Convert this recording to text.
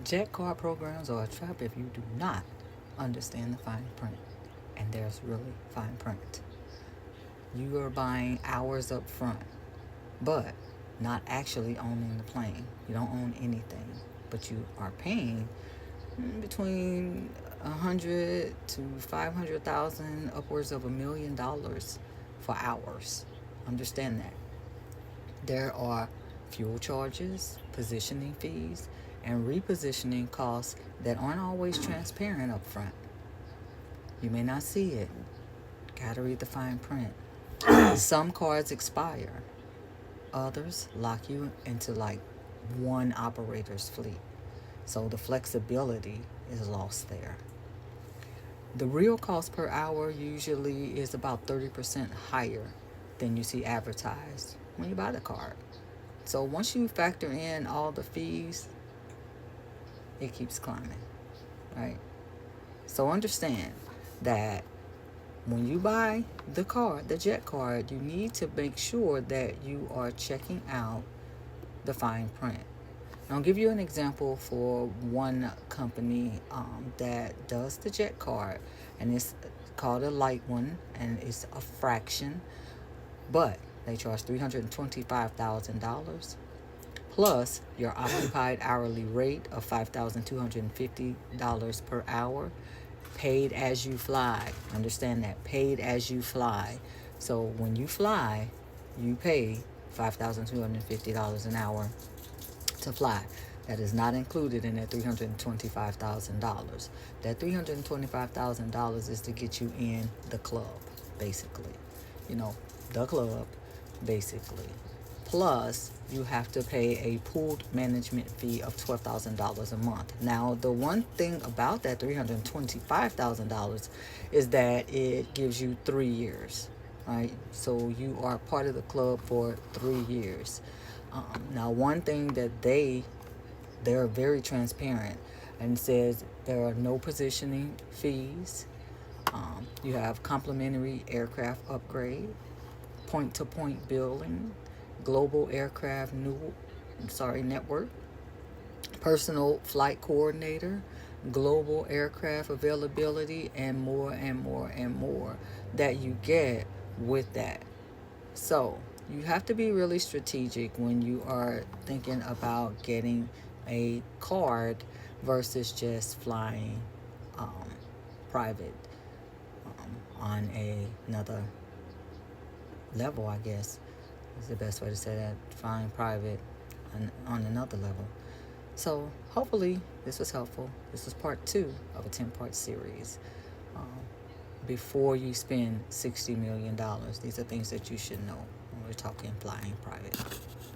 Jet card programs are a trap if you do not understand the fine print. And there's really fine print. You are buying hours up front, but not actually owning the plane. You don't own anything, but you are paying between 100 to 500,000, upwards of $1 million for hours. Understand that. There are fuel charges, positioning fees, and repositioning costs that aren't always transparent up front. You may not see it. Gotta read the fine print. Some cards expire, others lock you into like one operator's fleet. So the flexibility is lost there. The real cost per hour usually is about 30% higher than you see advertised when you buy the card. So once you factor in all the fees, it keeps climbing, right? So understand that when you buy the card, the jet card, you need to make sure that you are checking out the fine print. I'll give you an example for one company that does the jet card, and it's called a light one, and it's a fraction, but they charge $325,000 plus your occupied hourly rate of $5,250 per hour, paid as you fly. Understand that, paid as you fly. So when you fly, you pay $5,250 an hour to fly. That is not included in that $325,000. That $325,000 is to get you in the club, basically. You know, the club, basically. Plus, you have to pay a pooled management fee of $12,000 a month. Now, the one thing about that $325,000 is that it gives you 3 years, right? So you are part of the club for 3 years. Now, one thing that they're very transparent and says there are no positioning fees. You have complimentary aircraft upgrade, point-to-point billing, global aircraft network, personal flight coordinator, global aircraft availability, and more and more and more that you get with that. So you have to be really strategic when you are thinking about getting a card versus just flying um, private on another level, I guess is the best way to say that. Flying private on another level. So hopefully this was helpful. This is part 2 of a 10-part series. Um, Before you spend $60 million, these are things that you should know when we're talking flying private.